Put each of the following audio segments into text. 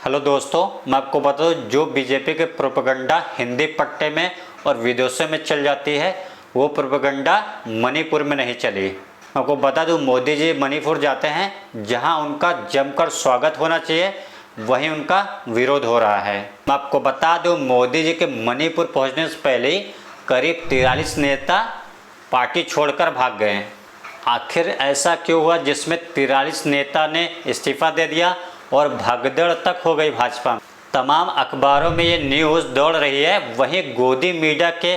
Hello दोस्तों, मैं आपको बता दूं जो बीजेपी के प्रोपेगेंडा हिंदी पट्टे में और विदेशों में चल जाती है वो प्रोपेगेंडा मणिपुर में नहीं चली। मैं आपको बता दूं मोदी जी मणिपुर जाते हैं, जहां उनका जमकर स्वागत होना चाहिए वहीं उनका विरोध हो रहा है। मैं आपको बता दूं मोदी जी के मणिपुर पहुंचने से पहले ही करीब 43 नेता पार्टी छोड़कर भाग गए। आखिर ऐसा क्यों हुआ जिसमें 43 नेता ने इस्तीफा दे दिया और भगदड़ तक हो गई भाजपा में। तमाम अखबारों में ये न्यूज़ दौड़ रही है, वहीं गोदी मीडिया के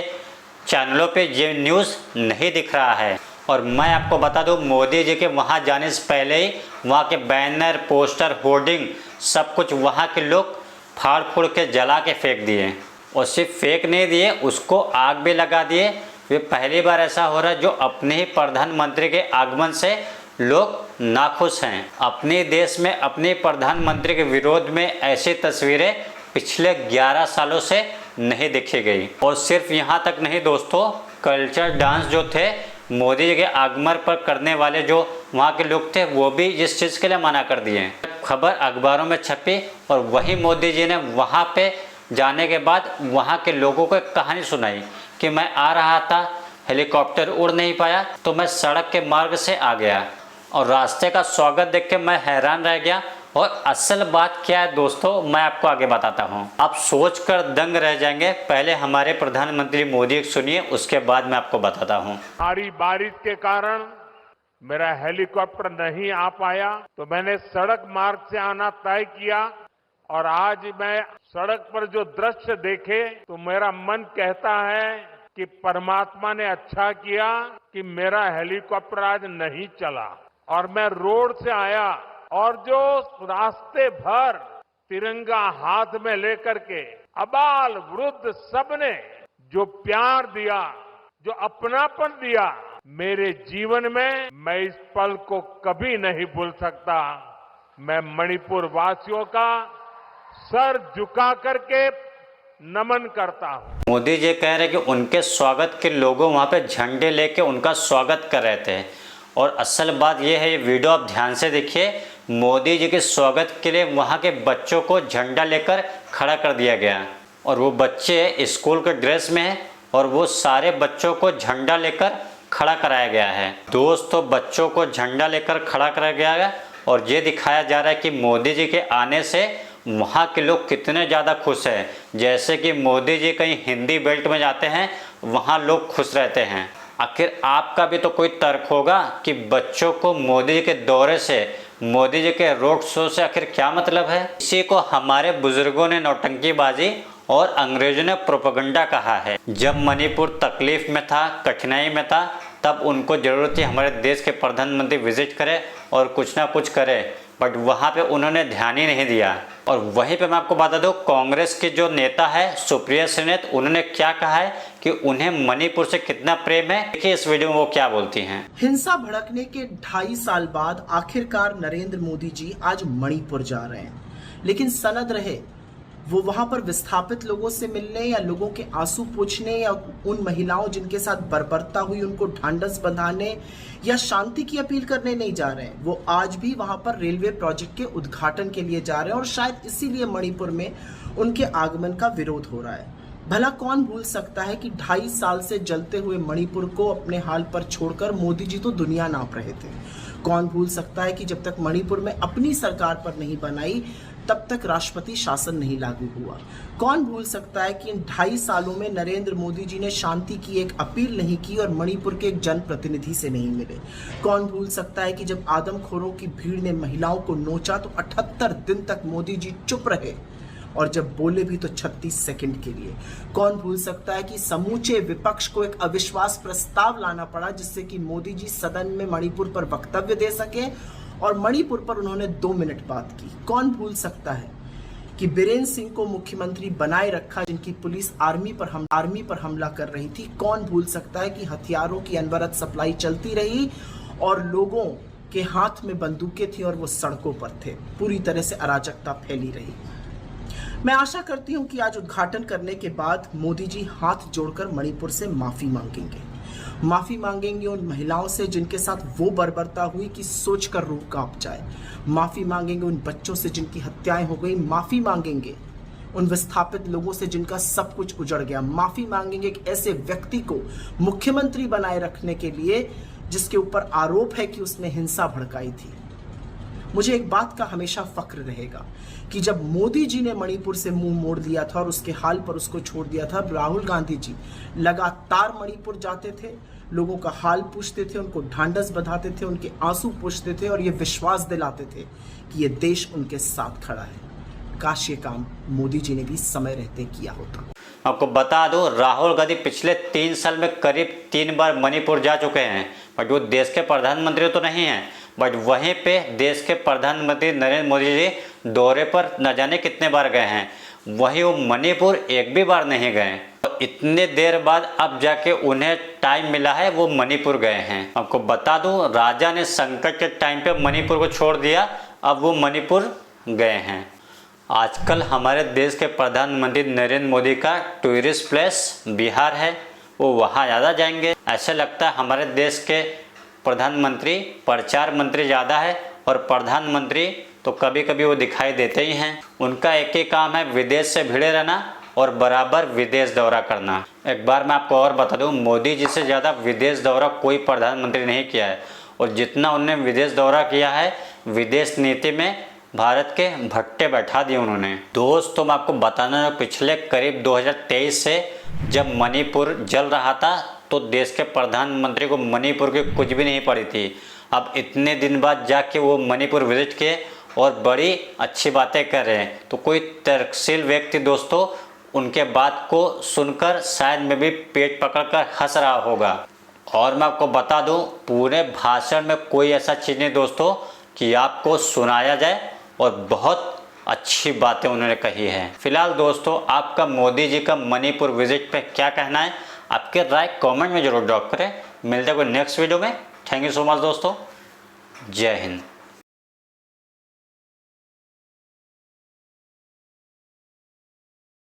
चैनलों पे ये न्यूज़ नहीं दिख रहा है। और मैं आपको बता दूं मोदी जी के वहाँ जाने से पहले ही वहाँ के बैनर, पोस्टर, होर्डिंग सब कुछ वहाँ के लोग फाड़ फूड़ के जला के फेंक दिए। और सिर्फ फेंक नहीं दिए, उसको आग भी लगा दिए। ये पहली बार ऐसा हो रहा है जो अपने ही प्रधानमंत्री के आगमन से लोग नाखुश हैं। अपने देश में अपने प्रधानमंत्री के विरोध में ऐसी तस्वीरें पिछले 11 सालों से नहीं देखी गई। और सिर्फ यहाँ तक नहीं दोस्तों, कल्चर डांस जो थे मोदी जी के आगमन पर करने वाले जो वहाँ के लोग थे वो भी इस चीज़ के लिए मना कर दिए। खबर अखबारों में छपी और वही मोदी जी ने वहाँ पे जाने के बाद वहाँ के लोगों को एक कहानी सुनाई कि मैं आ रहा था, हेलीकॉप्टर उड़ नहीं पाया तो मैं सड़क के मार्ग से आ गया और रास्ते का स्वागत देख के मैं हैरान रह गया। और असल बात क्या है दोस्तों, मैं आपको आगे बताता हूँ, आप सोच कर दंग रह जाएंगे। पहले हमारे प्रधानमंत्री मोदी सुनिए, उसके बाद मैं आपको बताता हूँ। भारी बारिश के कारण मेरा हेलीकॉप्टर नहीं आ पाया तो मैंने सड़क मार्ग से आना तय किया और आज मैं सड़क पर जो दृश्य देखे तो मेरा मन कहता है कि परमात्मा ने अच्छा किया कि मेरा हेलीकॉप्टर आज नहीं चला और मैं रोड से आया और जो रास्ते भर तिरंगा हाथ में लेकर के अबाल वृद्ध सबने जो प्यार दिया, जो अपनापन दिया मेरे जीवन में, मैं इस पल को कभी नहीं भूल सकता। मैं मणिपुर वासियों का सर झुका करके नमन करता हूं। मोदी जी कह रहे कि उनके स्वागत के लोगों वहां पे झंडे लेके उनका स्वागत कर रहे थे। और असल बात यह है, ये वीडियो आप ध्यान से देखिए, मोदी जी के स्वागत के लिए वहां के बच्चों को झंडा लेकर खड़ा कर दिया गया और वो बच्चे स्कूल के ड्रेस में हैं और वो सारे बच्चों को झंडा लेकर खड़ा कराया गया है। दोस्तों बच्चों को झंडा लेकर खड़ा कराया गया है और ये दिखाया जा रहा है कि मोदी जी के आने से वहाँ के लोग कितने ज़्यादा खुश हैं। जैसे कि मोदी जी कहीं हिंदी बेल्ट में जाते हैं वहाँ लोग खुश रहते हैं। आखिर आपका भी तो कोई तर्क होगा कि बच्चों को मोदी जी के दौरे से, मोदी जी के रोड शो से आखिर क्या मतलब है। इसी को हमारे बुजुर्गों ने नौटंकीबाजी और अंग्रेजों ने प्रोपेगेंडा कहा है। जब मणिपुर तकलीफ में था, कठिनाई में था, तब उनको ज़रूरत थी हमारे देश के प्रधानमंत्री विजिट करे और कुछ ना कुछ करे, बट वहाँ पे उन्होंने ध्यान ही नहीं दिया। और वहीं पे मैं आपको बता दूं कांग्रेस के जो नेता है सुप्रिया सेनेत, उन्होंने क्या कहा है कि उन्हें मणिपुर से कितना प्रेम है। देखिए इस वीडियो में वो क्या बोलती हैं। हिंसा भड़कने के 2.5 साल बाद आखिरकार नरेंद्र मोदी जी आज मणिपुर जा रहे हैं, लेकिन सनद रहे वो वहां पर विस्थापित लोगों से मिलने या लोगों के आंसू पूछने या उन महिलाओं जिनके साथ बर्बरता हुई उनको ढांढस बंधाने या शांति की अपील करने नहीं जा रहे हैं। वो आज भी वहां पर रेलवे प्रोजेक्ट के उद्घाटन के लिए जा रहे हैं और शायद इसीलिए मणिपुर में उनके आगमन का विरोध हो रहा है। भला कौन भूल सकता है कि 2.5 साल से जलते हुए मणिपुर को अपने हाल पर छोड़कर मोदी जी तो दुनिया नाप रहे थे। कौन भूल सकता है कि जब तक मणिपुर में अपनी सरकार पर नहीं बनाई तब तक राष्ट्रपति शासन नहीं लागू हुआ। कौन भूल सकता है कि इन 2.5 सालों में नरेंद्र मोदी जी ने शांति की एक अपील नहीं की और मणिपुर के एक जनप्रतिनिधि से नहीं मिले। कौन भूल सकता है कि जब आदमखोरों की भीड़ ने महिलाओं को नोचा तो 78 दिन तक मोदी जी चुप रहे और जब बोले भी तो 36 सेकंड के लिए। कौन भूल सकता है कि समूचे विपक्ष को एक अविश्वास प्रस्ताव लाना पड़ा जिससे कि मोदी जी सदन में मणिपुर पर वक्तव्य दे सके और मणिपुर पर उन्होंने 2 मिनट बात की। कौन भूल सकता है कि बीरेंद्र सिंह को मुख्यमंत्री बनाए रखा जिनकी पुलिस आर्मी पर हमला कर रही थी। कौन भूल सकता है कि हथियारों की अनवरत सप्लाई चलती रही और लोगों के हाथ में बंदूकें थी और वो सड़कों पर थे। पूरी तरह से अराजकता फैली रही। मैं आशा करती हूं कि आज उद्घाटन करने के बाद मोदी जी हाथ जोड़कर मणिपुर से माफी मांगेंगे। माफी मांगेंगे उन महिलाओं से जिनके साथ वो बर्बरता हुई कि सोचकर रूह कांप जाए। माफी मांगेंगे उन बच्चों से जिनकी हत्याएं हो गई। माफी मांगेंगे उन विस्थापित लोगों से जिनका सब कुछ उजड़ गया। माफी मांगेंगे एक ऐसे व्यक्ति को मुख्यमंत्री बनाए रखने के लिए जिसके ऊपर आरोप है कि उसने हिंसा भड़काई थी। मुझे एक बात का हमेशा फक्र रहेगा कि जब मोदी जी ने मणिपुर से मुंह मोड़ लिया था और उसके हाल पर उसको छोड़ दिया था, राहुल गांधी जी लगातार मणिपुर जाते थे, लोगों का हाल पूछते थे, उनको ढांढस बंधाते थे, उनके आंसू पूछते थे और ये विश्वास दिलाते थे कि ये देश उनके साथ खड़ा है। काश ये काम मोदी जी ने भी समय रहते किया होता। आपको बता दूं, राहुल गांधी पिछले 3 साल में करीब 3 बार मणिपुर जा चुके हैं, बट वो देश के प्रधानमंत्री तो नहीं हैं, बट वहीं पे देश के प्रधानमंत्री नरेंद्र मोदी जी दौरे पर न जाने कितने बार गए हैं, वहीं वो मणिपुर एक भी बार नहीं गए। तो इतने देर बाद अब जाके उन्हें टाइम मिला है, वो मणिपुर गए हैं। आपको बता दूं, राजा ने संकट के टाइम पे मणिपुर को छोड़ दिया, अब वो मणिपुर गए हैं। आजकल हमारे देश के प्रधानमंत्री नरेंद्र मोदी का टूरिस्ट प्लेस बिहार है, वो वहाँ ज़्यादा जाएंगे। ऐसा लगता है हमारे देश के प्रधानमंत्री प्रचार मंत्री ज़्यादा है और प्रधानमंत्री तो कभी कभी वो दिखाई देते ही हैं। उनका एक ही काम है विदेश से भिड़े रहना और बराबर विदेश दौरा करना। एक बार मैं आपको और बता दूं, मोदी जी से ज़्यादा विदेश दौरा कोई प्रधानमंत्री नहीं किया है, और जितना उन्होंने विदेश दौरा किया है, विदेश नीति में भारत के भट्टे बैठा दिए उन्होंने। दोस्तों, मैं आपको बताना, पिछले करीब 2023 से जब मणिपुर जल रहा था तो देश के प्रधानमंत्री को मणिपुर की कुछ भी नहीं पड़ी थी। अब इतने दिन बाद जाके वो मणिपुर विजिट किए और बड़ी अच्छी बातें कर रहे हैं। तो कोई तर्कशील व्यक्ति दोस्तों उनके बात को सुनकर शायद में भी पेट पकड़कर हंस रहा होगा। और मैं आपको बता दूं, पूरे भाषण में कोई ऐसा चीज़ नहीं दोस्तों कि आपको सुनाया जाए, और बहुत अच्छी बातें उन्होंने कही हैं। फिलहाल दोस्तों, आपका मोदी जी का मणिपुर विजिट पे क्या कहना है, आपके राय कमेंट में जरूर ड्रॉप करें। मिलते हैं कोई नेक्स्ट वीडियो में। थैंक यू सो मच दोस्तों, जय हिंद।